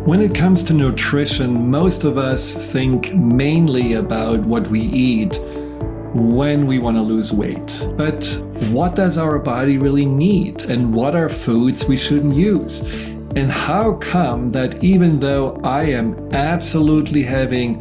When it comes to nutrition, most of us think mainly about what we eat when we want to lose weight. But what does our body really need? And what are foods we shouldn't use? And how come that even though I am absolutely having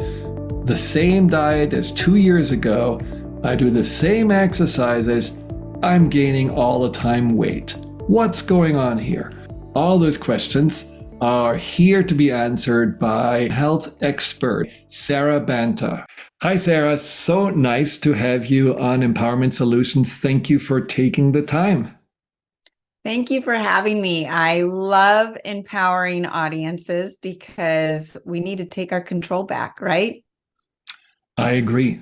the same diet as 2 years ago, I do the same exercises, I'm gaining all the time weight? What's going on here? All those questions are here to be answered by health expert Sara Banta. Hi, Sara. So nice to have you on Empowerment Solutions. Thank you for taking the time. Thank you for having me. I love empowering audiences because we need to take our control back, right? I agree.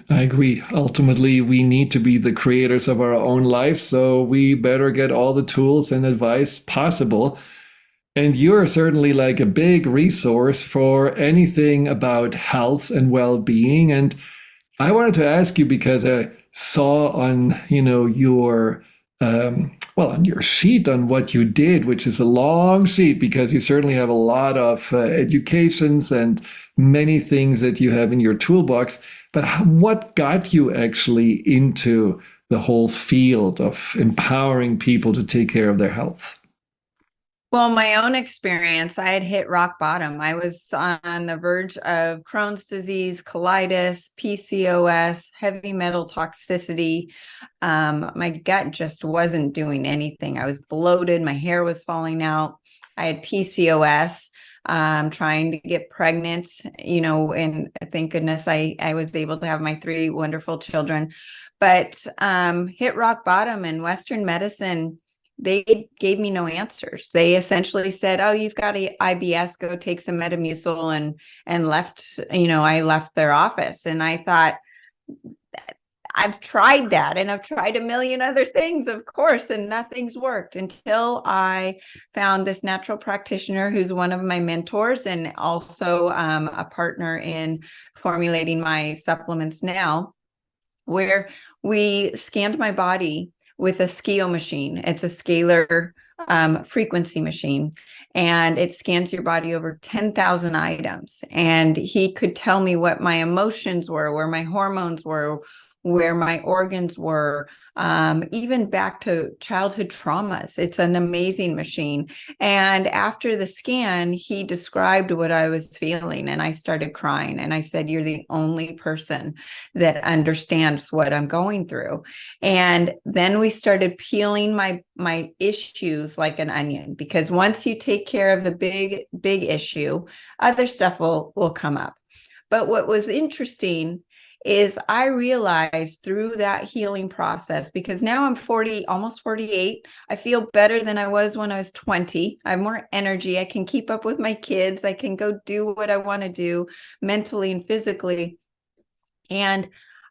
Ultimately, we need to be the creators of our own life, so we better get all the tools and advice possible. And you're certainly like a big resource for anything about health and well-being. And I wanted to ask you because I saw on, your on your sheet on what you did, which is a long sheet because you certainly have a lot of educations and many things that you have in your toolbox. But what got you actually into the whole field of empowering people to take care of their health? Well, my own experience, I had hit rock bottom. I was on the verge of Crohn's disease, colitis, PCOS, heavy metal toxicity. My gut just wasn't doing anything. I was bloated. My hair was falling out. I had PCOS, trying to get pregnant, and thank goodness I was able to have my 3 wonderful children. But hit rock bottom in Western medicine. They gave me no answers. They essentially said, "Oh, you've got a IBS, go take some Metamucil," and left, I left their office. And I thought, I've tried that and I've tried a million other things, of course, and nothing's worked until I found this natural practitioner who's one of my mentors and also a partner in formulating my supplements now, where we scanned my body with a SCIO machine. It's a scalar frequency machine, and it scans your body over 10,000 items. And he could tell me what my emotions were, where my hormones were, where my organs were, even back to childhood traumas. It's an amazing machine. And after the scan, he described what I was feeling, and I started crying. And I said, "You're the only person that understands what I'm going through." And then we started peeling my issues like an onion, because once you take care of the big issue, other stuff will come up. But what was interesting is I realized through that healing process, because now I'm 40, almost 48, I feel better than I was when I was 20. I have more energy. I can keep up with my kids. I can go do what I want to do mentally and physically. And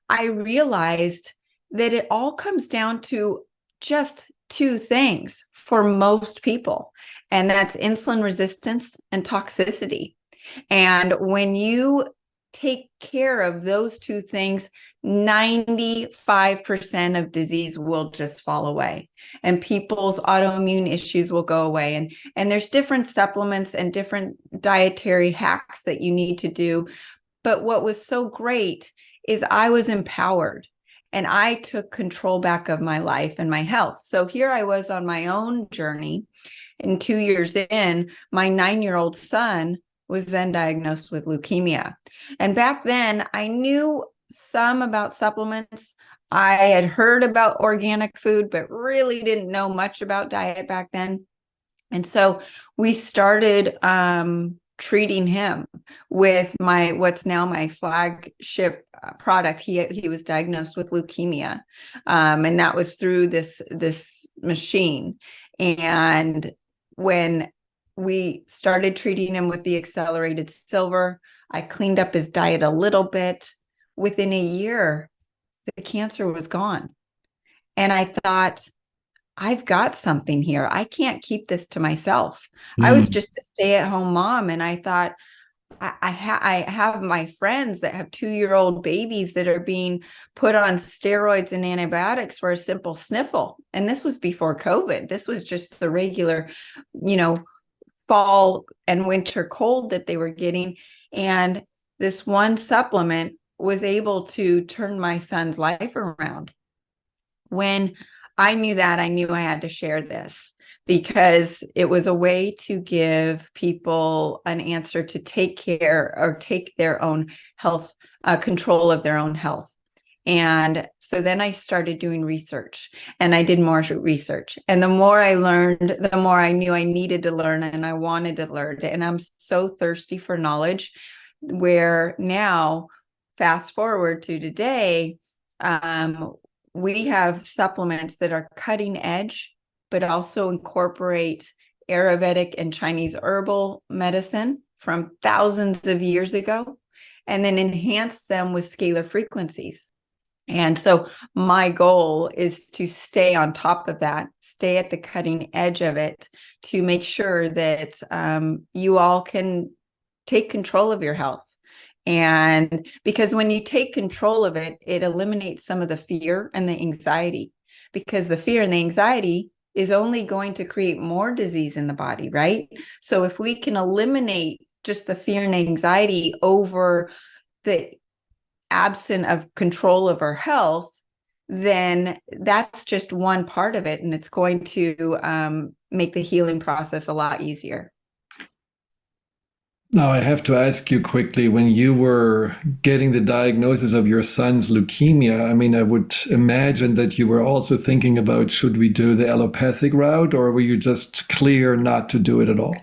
I realized that it all comes down to just 2 things for most people, and that's insulin resistance and toxicity. And when you take care of those 2 things, 95% of disease will just fall away, and people's autoimmune issues will go away. And there's different supplements and different dietary hacks that you need to do. But what was so great is I was empowered and I took control back of my life and my health. So here I was on my own journey, and 2 years in, my 9-year-old son was then diagnosed with leukemia. And back then I knew some about supplements. I had heard about organic food, but really didn't know much about diet back then. And so we started treating him with what's now my flagship product. He was diagnosed with leukemia, and that was through this machine. And when we started treating him with the accelerated silver, I cleaned up his diet a little bit. Within a year, the cancer was gone. And I thought, I've got something here. I can't keep this to myself. I was just a stay-at-home mom, and I thought, I have my friends that have 2-year-old babies that are being put on steroids and antibiotics for a simple sniffle. And this was before COVID. This was just the regular, fall and winter cold that they were getting. And this one supplement was able to turn my son's life around. When I knew that, I knew I had to share this because it was a way to give people an answer to take care or take their own health, control of their own health. And so then I started doing research, and I did more research. And the more I learned, the more I knew I needed to learn, and I wanted to learn. And I'm so thirsty for knowledge, where now, fast forward to today, we have supplements that are cutting edge, but also incorporate Ayurvedic and Chinese herbal medicine from thousands of years ago, and then enhance them with scalar frequencies. And so my goal is to stay on top of that, stay at the cutting edge of it, to make sure that you all can take control of your health. And because when you take control of it, it eliminates some of the fear and the anxiety, because the fear and the anxiety is only going to create more disease in the body, right? So if we can eliminate just the fear and anxiety over the absent of control of our health, then that's just one part of it, and it's going to make the healing process a lot easier. Now, I have to ask you quickly, when you were getting the diagnosis of your son's leukemia, I mean, I would imagine that you were also thinking about, should we do the allopathic route, or were you just clear not to do it at all?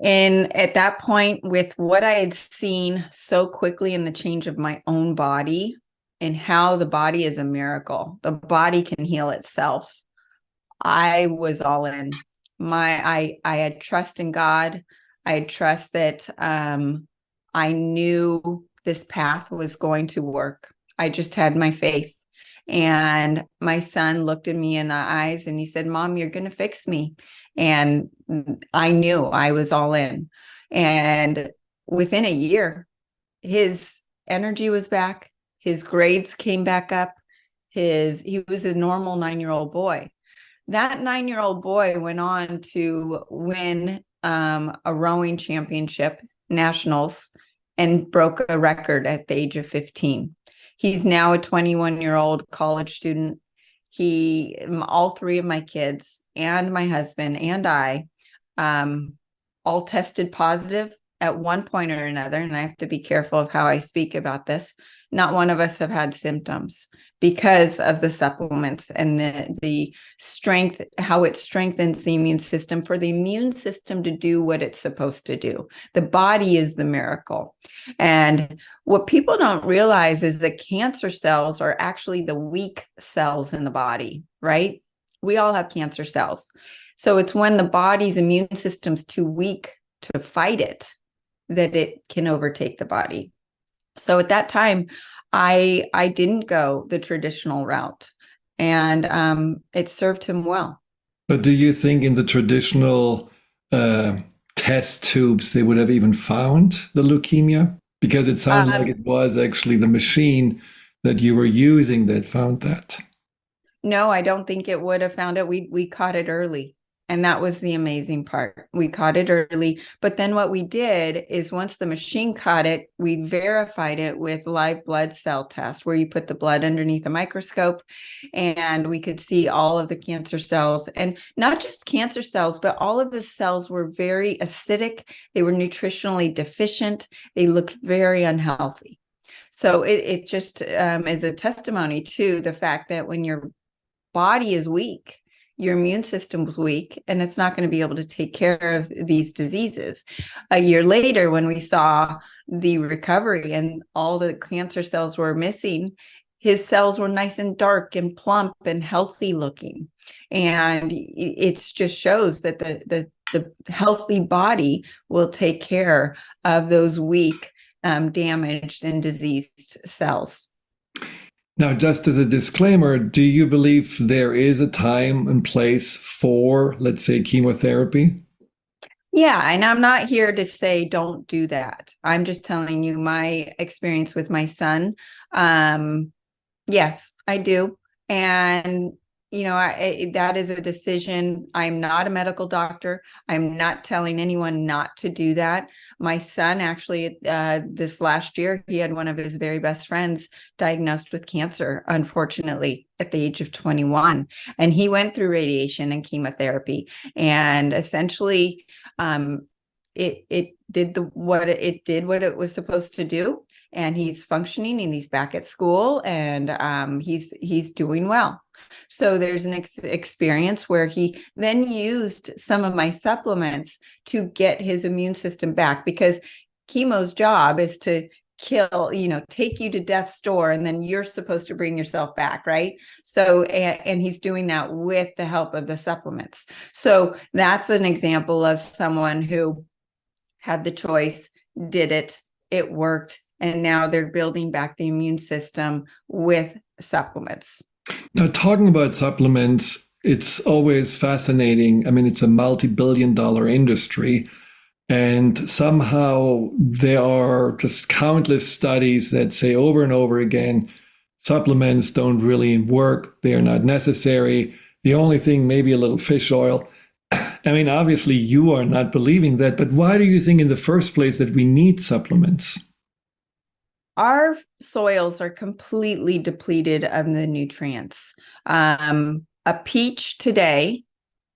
And at that point, with what I had seen so quickly in the change of my own body and how the body is a miracle, the body can heal itself, I was all in. I had trust in God. I had trust that I knew this path was going to work. I just had my faith. And my son looked at me in the eyes and he said, "Mom, you're going to fix me." And I knew I was all in. And within a year, his energy was back. His grades came back up. He was a normal 9-year-old boy. That 9-year-old boy went on to win a rowing championship, nationals, and broke a record at the age of 15. He's now a 21-year-old college student. All three of my kids and my husband and I, all tested positive at one point or another. And I have to be careful of how I speak about this. Not one of us have had symptoms because of the supplements and the strength, how it strengthens the immune system for the immune system to do what it's supposed to do. The body is the miracle. And what people don't realize is that cancer cells are actually the weak cells in the body, right? We all have cancer cells. So it's when the body's immune system's too weak to fight it that it can overtake the body. So at that time, I didn't go the traditional route, and it served him well. But do you think in the traditional test tubes they would have even found the leukemia? Because it sounds like it was actually the machine that you were using that found that. No, I don't think it would have found it. We caught it early. And that was the amazing part. We caught it early. But then what we did is once the machine caught it, we verified it with live blood cell test, where you put the blood underneath a microscope and we could see all of the cancer cells. And not just cancer cells, but all of the cells were very acidic. They were nutritionally deficient. They looked very unhealthy. So it just is a testimony to the fact that when your body is weak, your immune system was weak, and it's not going to be able to take care of these diseases. A year later, when we saw the recovery and all the cancer cells were missing, his cells were nice and dark and plump and healthy looking. And it just shows that the healthy body will take care of those weak, damaged and diseased cells. Now, just as a disclaimer, do you believe there is a time and place for, let's say, chemotherapy? Yeah, and I'm not here to say don't do that. I'm just telling you my experience with my son. Yes, I do. And, that is a decision. I'm not a medical doctor. I'm not telling anyone not to do that. My son actually, this last year, he had one of his very best friends diagnosed with cancer, unfortunately, at the age of 21. And he went through radiation and chemotherapy. And essentially, it did what it was supposed to do. And he's functioning and he's back at school, and he's doing well. So there's an experience where he then used some of my supplements to get his immune system back, because chemo's job is to kill, take you to death's door, and then you're supposed to bring yourself back, right? So, and he's doing that with the help of the supplements. So that's an example of someone who had the choice, did it, it worked, and now they're building back the immune system with supplements. Now, talking about supplements, it's always fascinating. I mean, it's a multi-billion-dollar industry, and somehow there are just countless studies that say over and over again, supplements don't really work. They are not necessary. The only thing, maybe a little fish oil. I mean, obviously you are not believing that, but why do you think in the first place that we need supplements? Our soils are completely depleted of the nutrients. A peach today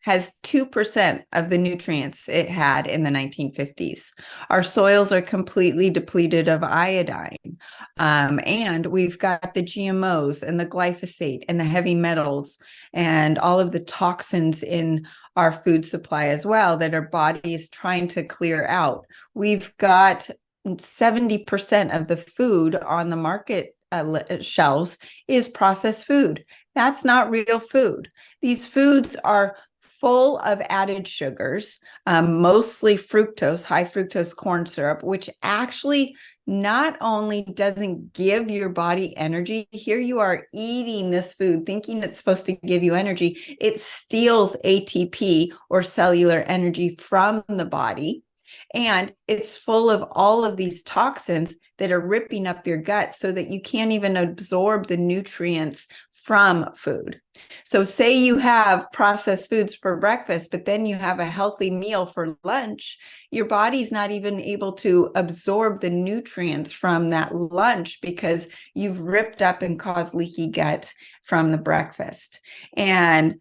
has 2% of the nutrients it had in the 1950s. Our soils are completely depleted of iodine. And we've got the GMOs and the glyphosate and the heavy metals and all of the toxins in our food supply as well that our body is trying to clear out. We've got 70% of the food on the market shelves is processed food. That's not real food. These foods are full of added sugars, mostly fructose, high fructose corn syrup, which actually not only doesn't give your body energy, here you are eating this food thinking it's supposed to give you energy. It steals ATP or cellular energy from the body. And it's full of all of these toxins that are ripping up your gut so that you can't even absorb the nutrients from food. So say you have processed foods for breakfast, but then you have a healthy meal for lunch, your body's not even able to absorb the nutrients from that lunch because you've ripped up and caused leaky gut from the breakfast. And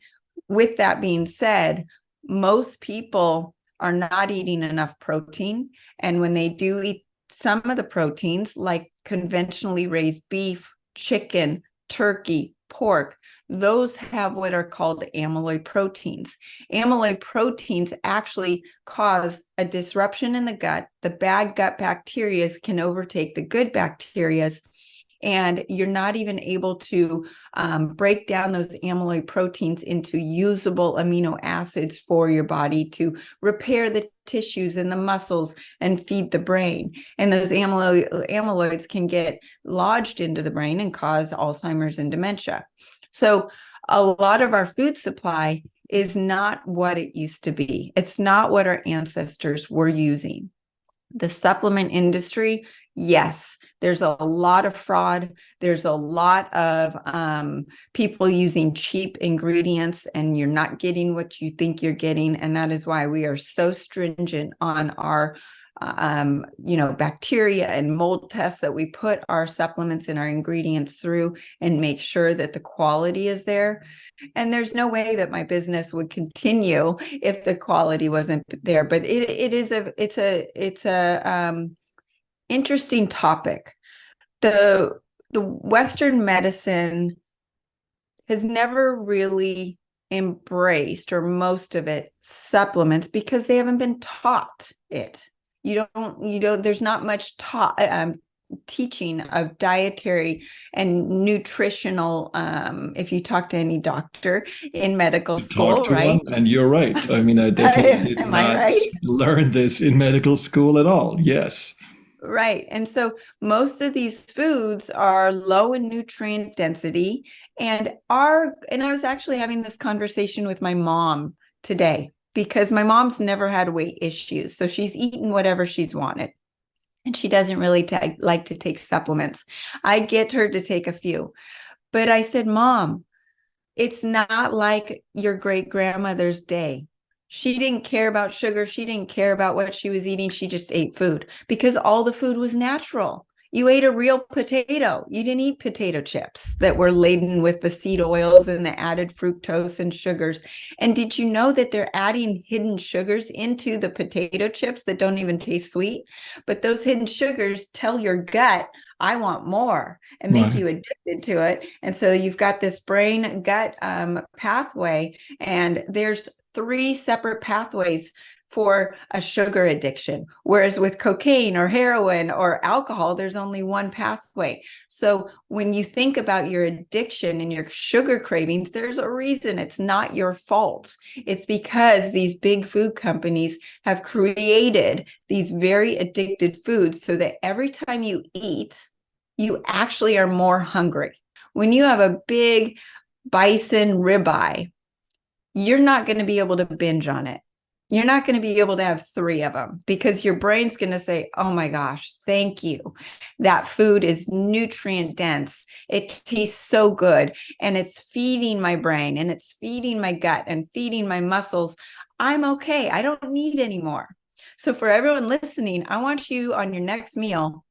with that being said, most people are not eating enough protein. And when they do eat some of the proteins, like conventionally raised beef, chicken, turkey, pork, those have what are called amyloid proteins. Amyloid proteins actually cause a disruption in the gut. The bad gut bacteria can overtake the good bacteria, and you're not even able to break down those amyloid proteins into usable amino acids for your body to repair the tissues and the muscles and feed the brain. And those amyloids can get lodged into the brain and cause Alzheimer's and dementia. So a lot of our food supply is not what it used to be. It's not what our ancestors were using. The supplement industry, yes, there's a lot of fraud. There's a lot of people using cheap ingredients, and you're not getting what you think you're getting. And that is why we are so stringent on our bacteria and mold tests that we put our supplements and our ingredients through and make sure that the quality is there. And there's no way that my business would continue if the quality wasn't there. But it's a interesting topic. The Western medicine has never really embraced, or most of it, supplements because they haven't been taught it. There's not much teaching of dietary and nutritional, if you talk to any doctor in medical school, right? One, and you're right. I mean, I definitely did Am not I right? learn this in medical school at all. Yes. Right. And so most of these foods are low in nutrient density and I was actually having this conversation with my mom today because my mom's never had weight issues. So she's eaten whatever she's wanted. And she doesn't really like to take supplements. I get her to take a few. But I said, Mom, It's not like your great grandmother's day. She didn't care about sugar. She didn't care about what she was eating. She just ate food because all the food was natural. You ate a real potato. You didn't eat potato chips that were laden with the seed oils and the added fructose and sugars. And did you know that they're adding hidden sugars into the potato chips that don't even taste sweet? But those hidden sugars tell your gut, I want more, and make Right. you addicted to it. And so you've got this brain gut pathway, and there's 3 separate pathways for a sugar addiction. Whereas with cocaine or heroin or alcohol, there's only one pathway. So when you think about your addiction and your sugar cravings, there's a reason. It's not your fault. It's because these big food companies have created these very addicted foods so that every time you eat, you actually are more hungry. When you have a big bison ribeye, you're not going to be able to binge on it. You're not going to be able to have 3 of them because your brain's going to say, oh my gosh, thank you. That food is nutrient dense. It tastes so good. And it's feeding my brain and it's feeding my gut and feeding my muscles. I'm okay. I don't need any more. So for everyone listening, I want you on your next meal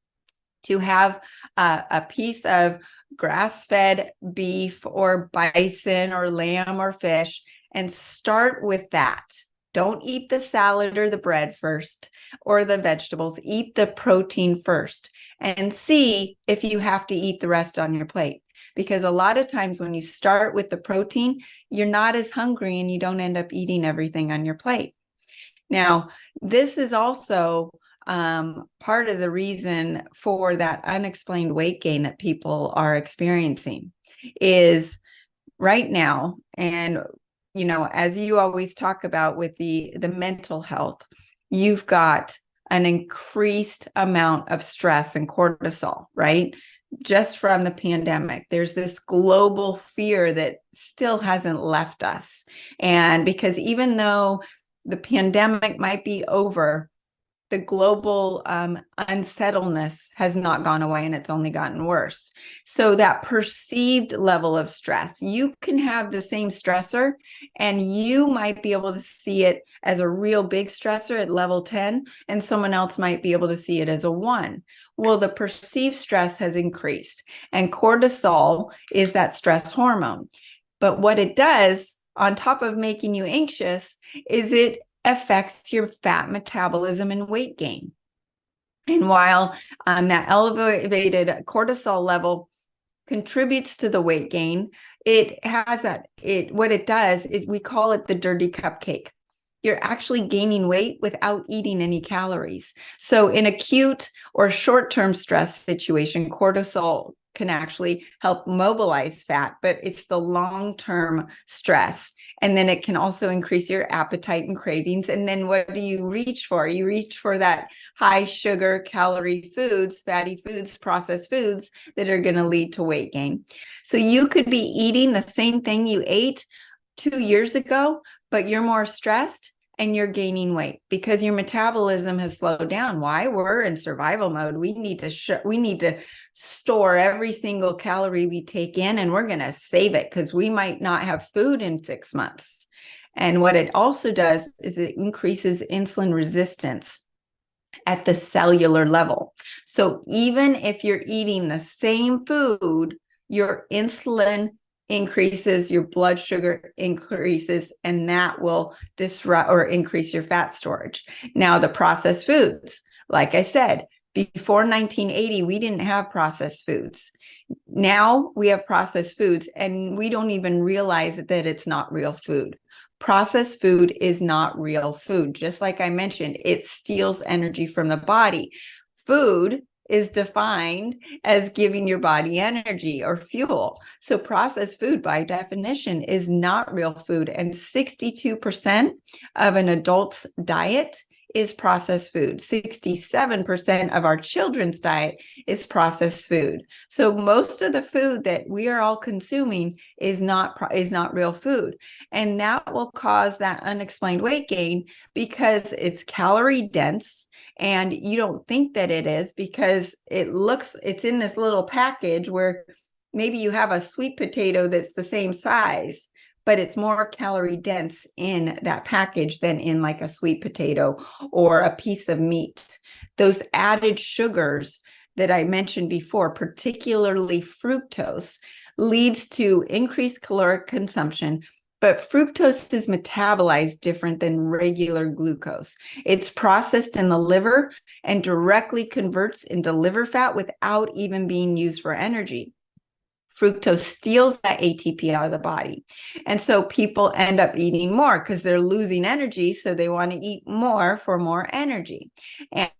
to have a piece of grass-fed beef or bison or lamb or fish, and start with that. Don't eat the salad or the bread first or the vegetables. Eat the protein first and see if you have to eat the rest on your plate. Because a lot of times when you start with the protein, you're not as hungry and you don't end up eating everything on your plate. Now, this is also part of the reason for that unexplained weight gain that people are experiencing is right now. And, you know, as you always talk about with the mental health, you've got an increased amount of stress and cortisol, right? Just from the pandemic, there's this global fear that still hasn't left us. And because even though the pandemic might be over, the global unsettledness has not gone away and it's only gotten worse. So that perceived level of stress, you can have the same stressor and you might be able to see it as a real big stressor at level 10, and someone else might be able to see it as a 1. Well, the perceived stress has increased, and cortisol is that stress hormone. But what it does, on top of making you anxious, is it affects your fat metabolism and weight gain. And while that elevated cortisol level contributes to the weight gain, it has what it does is we call it the dirty cupcake. You're actually gaining weight without eating any calories. So in acute or short-term stress situation, cortisol can actually help mobilize fat, but it's the long-term stress. And then it can also increase your appetite and cravings. And then what do you reach for? You reach for that high sugar, calorie foods, fatty foods, processed foods that are going to lead to weight gain. So you could be eating the same thing you ate 2 years ago, but you're more stressed and you're gaining weight because your metabolism has slowed down. Why? We're in survival mode. We need to store every single calorie we take in, and we're going to save it because we might not have food in 6 months. And what it also does is it increases insulin resistance at the cellular level. So even if you're eating the same food, your insulin increases, your blood sugar increases, and that will disrupt or increase your fat storage. Now, the processed foods, like I said, before 1980, we didn't have processed foods. Now we have processed foods, and we don't even realize that it's not real food. Processed food is not real food. Just like I mentioned, it steals energy from the body. Food is defined as giving your body energy or fuel. So processed food by definition is not real food. And 62% of an adult's diet is processed food. 67% of our children's diet is processed food. So most of the food that we are all consuming is not real food. And that will cause that unexplained weight gain because it's calorie dense. And you don't think that it is because it's in this little package where maybe you have a sweet potato that's the same size, but it's more calorie dense in that package than in like a sweet potato or a piece of meat. Those added sugars that I mentioned before, particularly fructose, leads to increased caloric consumption. But fructose is metabolized different than regular glucose. It's processed in the liver and directly converts into liver fat without even being used for energy. Fructose steals that ATP out of the body. And so people end up eating more because they're losing energy. So they want to eat more for more energy.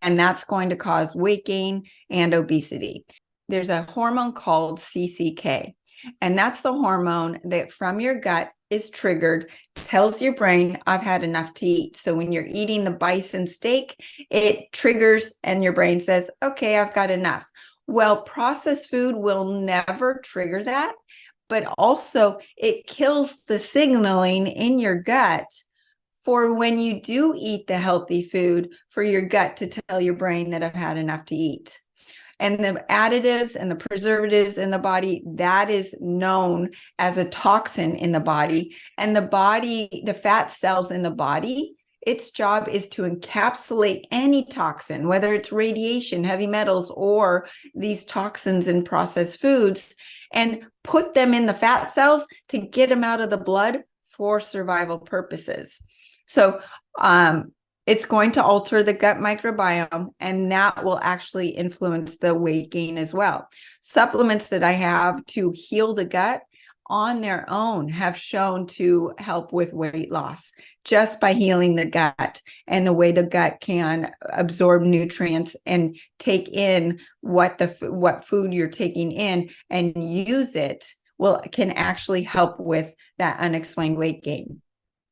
And that's going to cause weight gain and obesity. There's a hormone called CCK. And that's the hormone that from your gut is triggered, tells your brain, I've had enough to eat. So when you're eating the bison steak, it triggers and your brain says, okay, I've got enough. Well, processed food will never trigger that, but also it kills the signaling in your gut for when you do eat the healthy food for your gut to tell your brain that I've had enough to eat. And the additives and the preservatives in the body, that is known as a toxin in the body. And the body, the fat cells in the body, its job is to encapsulate any toxin, whether it's radiation, heavy metals, or these toxins in processed foods, and put them in the fat cells to get them out of the blood for survival purposes. So, it's going to alter the gut microbiome, and that will actually influence the weight gain as well. Supplements that I have to heal the gut on their own have shown to help with weight loss just by healing the gut and the way the gut can absorb nutrients and take in what food you're taking in and use it can actually help with that unexplained weight gain.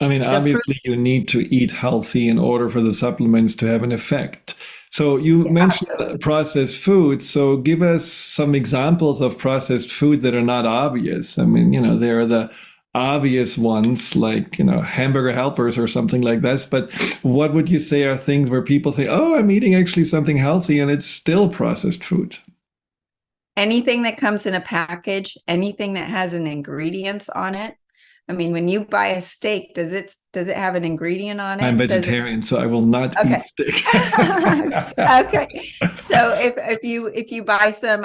I mean, obviously, you need to eat healthy in order for the supplements to have an effect. So you mentioned Absolutely. processed food. So give us some examples of processed food that are not obvious. I mean, there are the obvious ones like, hamburger helpers or something like this. But what would you say are things where people say, oh, I'm eating actually something healthy and it's still processed food? Anything that comes in a package, anything that has an ingredients on it. I mean, when you buy a steak, does it have an ingredient on I'm it? vegetarian, so I will not eat Okay. steak. Okay. So if you buy some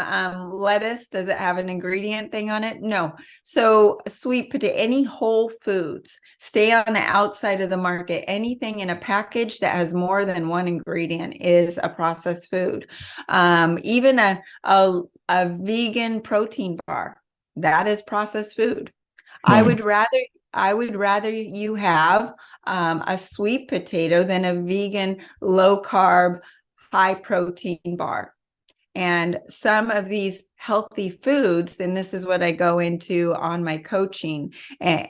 lettuce, does it have an ingredient thing on it? No. So sweet potato, any whole foods, stay on the outside of the market. Anything in a package that has more than one ingredient is a processed food. Even a vegan protein bar, that is processed food. I would rather you have a sweet potato than a vegan, low carb, high protein bar. And some of these healthy foods, and this is what I go into on my coaching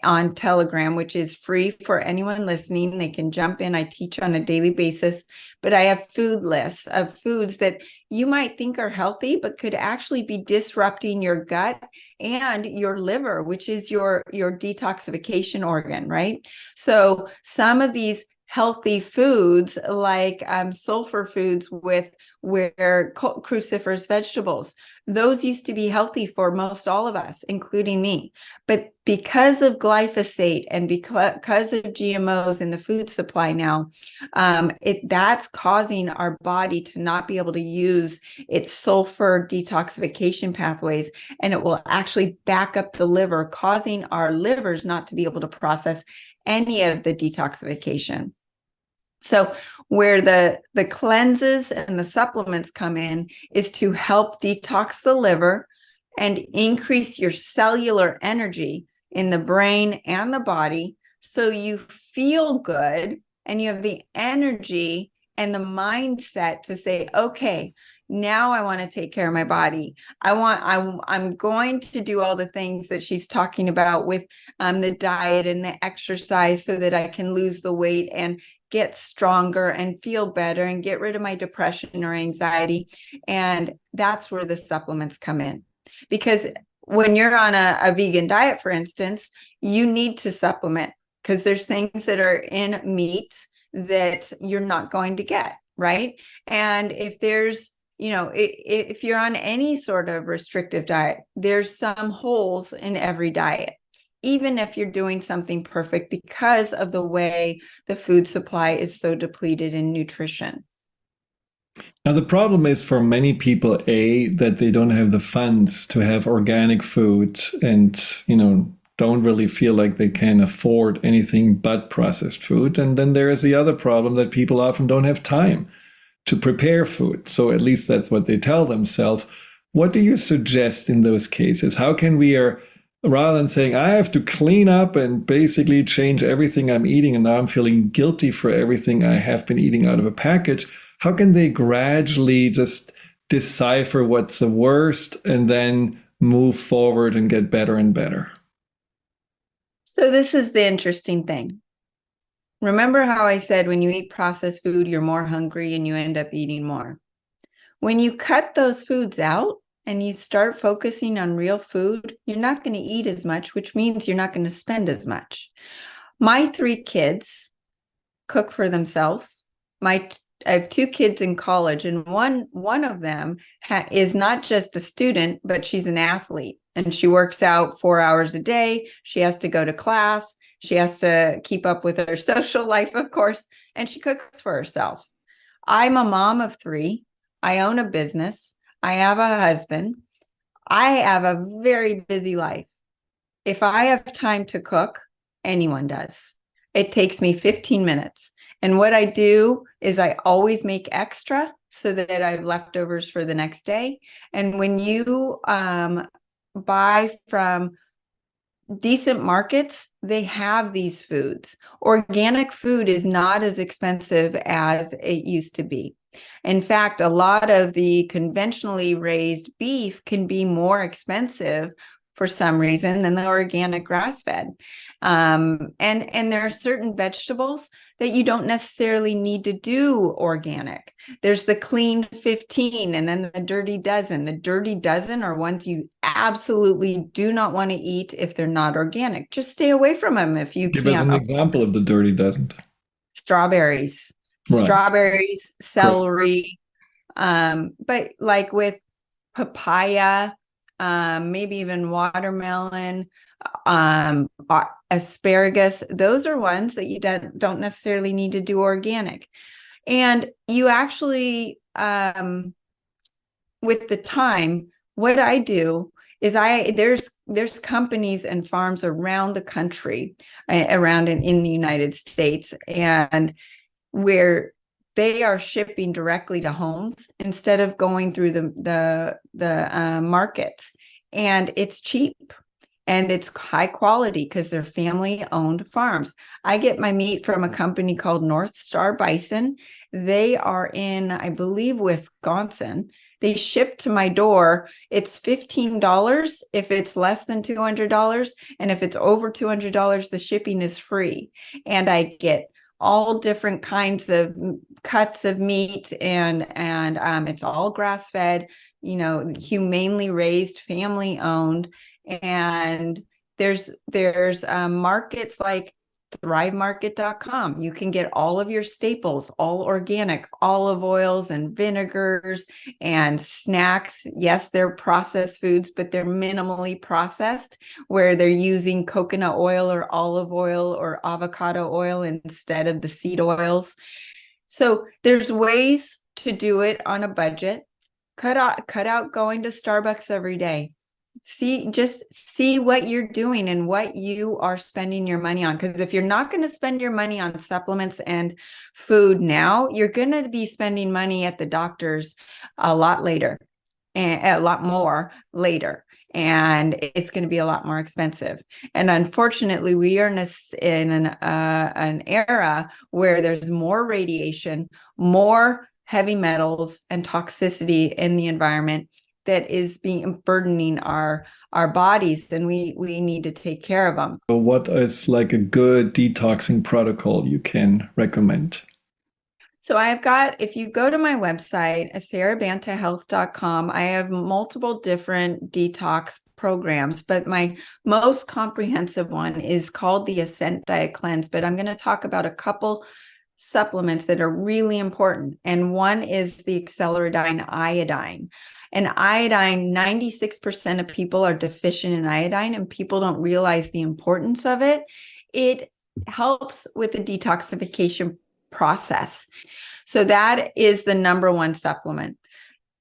on Telegram, which is free for anyone listening. They can jump in. I teach on a daily basis, but I have food lists of foods that you might think are healthy, but could actually be disrupting your gut and your liver, which is your detoxification organ, right? So some of these healthy foods like sulfur foods where cruciferous vegetables, those used to be healthy for most all of us, including me. But because of glyphosate and because of GMOs in the food supply now, that's causing our body to not be able to use its sulfur detoxification pathways, and it will actually back up the liver, causing our livers not to be able to process any of the detoxification. So where the cleanses and the supplements come in is to help detox the liver and increase your cellular energy in the brain and the body, so you feel good and you have the energy and the mindset to say, okay, now I want to take care of my body. I'm going to do all the things that she's talking about with the diet and the exercise so that I can lose the weight and get stronger and feel better and get rid of my depression or anxiety. And that's where the supplements come in. Because when you're on a vegan diet, for instance, you need to supplement because there's things that are in meat that you're not going to get, right? And if there's if you're on any sort of restrictive diet, there's some holes in every diet, even if you're doing something perfect, because of the way the food supply is so depleted in nutrition. Now, the problem is for many people, that they don't have the funds to have organic food and, don't really feel like they can afford anything but processed food. And then there is the other problem that people often don't have time to prepare food. So at least that's what they tell themselves. What do you suggest in those cases? How can we, rather than saying, I have to clean up and basically change everything I'm eating, and now I'm feeling guilty for everything I have been eating out of a package, how can they gradually just decipher what's the worst and then move forward and get better and better? So this is the interesting thing. Remember how I said when you eat processed food, you're more hungry and you end up eating more. When you cut those foods out and you start focusing on real food, you're not going to eat as much, which means you're not going to spend as much. My 3 kids cook for themselves. I have 2 kids in college, and one of them is not just a student, but she's an athlete, and she works out 4 hours a day. She has to go to class. She has to keep up with her social life, of course, and she cooks for herself. I'm a mom of 3. I own a business. I have a husband. I have a very busy life. If I have time to cook, anyone does. It takes me 15 minutes. And what I do is I always make extra so that I have leftovers for the next day. And when you buy from decent markets, they have these foods. Organic food is not as expensive as it used to be. In fact, a lot of the conventionally raised beef can be more expensive for some reason than the organic grass-fed. And there are certain vegetables that you don't necessarily need to do organic. There's the clean 15 and then the dirty dozen. The dirty dozen are ones you absolutely do not want to eat if they're not organic. Just stay away from them if you Give can't. us an example of the dirty dozen. Strawberries, Right. celery, but like with papaya, maybe even watermelon, asparagus, those are ones that you don't necessarily need to do organic. And you actually, with the time, what I do is there's companies and farms around the country, around in the United States, and where they are shipping directly to homes instead of going through the markets, and it's cheap and it's high quality because they're family owned farms. I get my meat from a company called North Star Bison. They are in, I believe, Wisconsin. They ship to my door. It's $15 if it's less than $200, and if it's over $200, the shipping is free. And I get all different kinds of cuts of meat, and it's all grass-fed, humanely raised, family owned. And there's markets like thrivemarket.com. You can get all of your staples, all organic, olive oils and vinegars and snacks. Yes, they're processed foods, but they're minimally processed, where they're using coconut oil or olive oil or avocado oil instead of the seed oils. So there's ways to do it on a budget. Cut out going to Starbucks every day. Just see what you're doing and what you are spending your money on. Because if you're not going to spend your money on supplements and food now, you're going to be spending money at the doctor's a lot later, and a lot more later. And it's going to be a lot more expensive. And unfortunately, we are in an era where there's more radiation, more heavy metals and toxicity in the environment that is burdening our bodies, and we need to take care of them. So what is like a good detoxing protocol you can recommend? So if you go to my website, sarabantahealth.com, I have multiple different detox programs, but my most comprehensive one is called the Ascent Diet Cleanse. But I'm going to talk about a couple supplements that are really important. And one is the acceleradine iodine. And iodine, 96% of people are deficient in iodine, and people don't realize the importance of it. It helps with the detoxification process. So that is the number one supplement.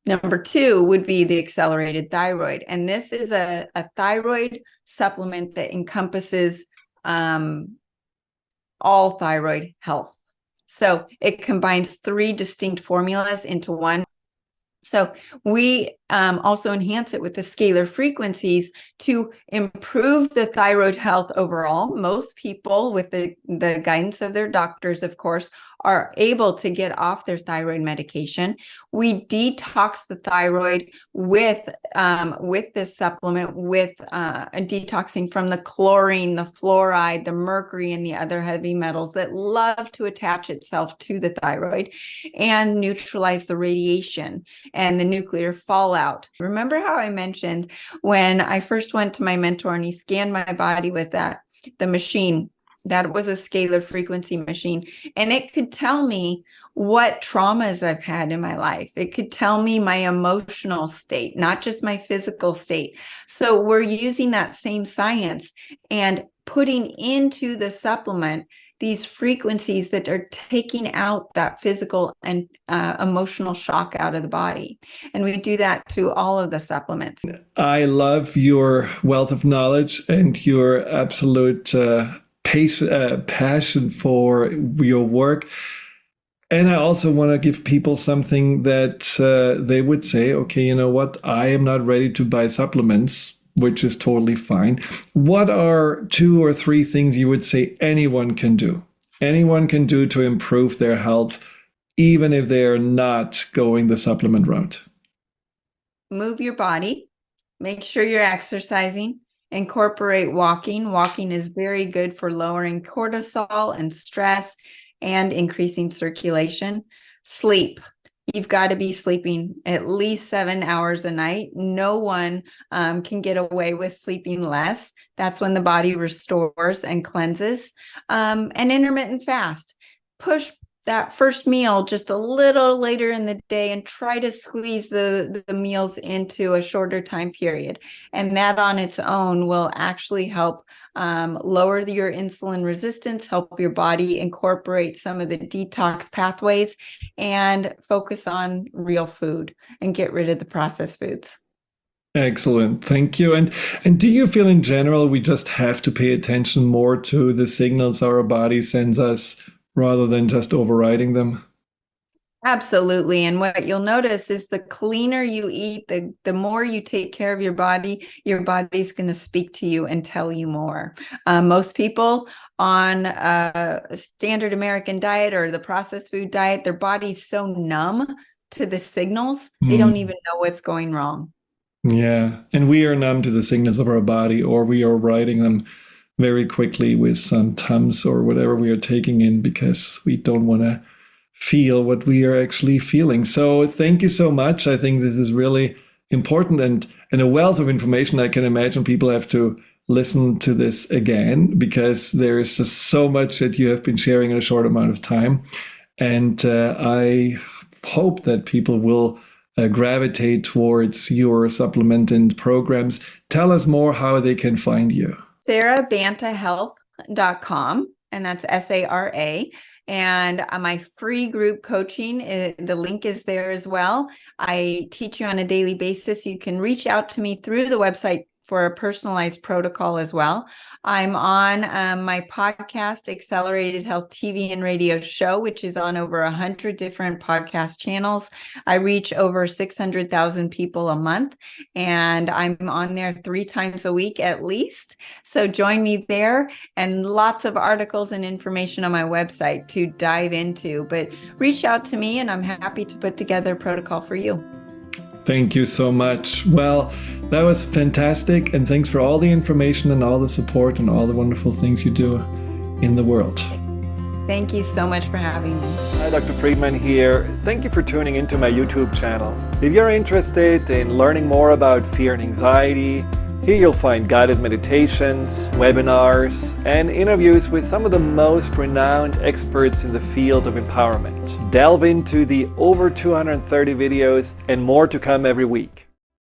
Number two would be the accelerated thyroid. And this is a thyroid supplement that encompasses all thyroid health. So it combines 3 distinct formulas into one. So we also enhance it with the scalar frequencies to improve the thyroid health overall. Most people, with the guidance of their doctors, of course, are able to get off their thyroid medication. We detox the thyroid with this supplement, with detoxing from the chlorine, the fluoride, the mercury, and the other heavy metals that love to attach itself to the thyroid, and neutralize the radiation and the nuclear fallout. Remember how I mentioned when I first went to my mentor and he scanned my body with the machine? That was a scalar frequency machine, and it could tell me what traumas I've had in my life. It could tell me my emotional state, not just my physical state. So we're using that same science and putting into the supplement these frequencies that are taking out that physical and emotional shock out of the body. And we do that to all of the supplements. I love your wealth of knowledge and your absolute passion for your work. And I also want to give people something that they would say, okay, you know what? I am not ready to buy supplements, which is totally fine. What are 2 or 3 things you would say anyone can do? Anyone can do to improve their health, even if they are not going the supplement route? Move your body. Make sure you're exercising. Incorporate walking. Walking is very good for lowering cortisol and stress and increasing circulation. Sleep. You've got to be sleeping at least 7 hours a night. No one can get away with sleeping less. That's when the body restores and cleanses. And intermittent fast. Push that first meal just a little later in the day and try to squeeze the meals into a shorter time period. And that on its own will actually help lower your insulin resistance, help your body incorporate some of the detox pathways, and focus on real food and get rid of the processed foods. Excellent. Thank you. And do you feel in general we just have to pay attention more to the signals our body sends us rather than just overriding them? Absolutely. And what you'll notice is the cleaner you eat, the more you take care of your body's going to speak to you and tell you more. Most people on a standard American diet or the processed food diet, their body's so numb to the signals, they don't even know what's going wrong. Yeah. And we are numb to the signals of our body, or we are riding them very quickly with some Tums or whatever we are taking in because we don't want to feel what we are actually feeling. So thank you so much. I think this is really important and a wealth of information. I can imagine people have to listen to this again because there is just so much that you have been sharing in a short amount of time. And I hope that people will gravitate towards your supplement and programs. Tell us more how they can find you. SaraBantaHealth.com, and that's SARA. And my free group coaching, the link is there as well. I teach you on a daily basis. You can reach out to me through the website for a personalized protocol as well. I'm on my podcast, Accelerated Health TV and Radio Show, which is on over 100 different podcast channels. I reach over 600,000 people a month, and I'm on there 3 times a week at least. So join me there, and lots of articles and information on my website to dive into. But reach out to me, and I'm happy to put together a protocol for you. Thank you so much. Well, that was fantastic. And thanks for all the information and all the support and all the wonderful things you do in the world. Thank you so much for having me. Hi, Dr. Friedemann here. Thank you for tuning into my YouTube channel. If you're interested in learning more about fear and anxiety, Here you'll find guided meditations, webinars, and interviews with some of the most renowned experts in the field of empowerment. Delve into the over 230 videos and more to come every week.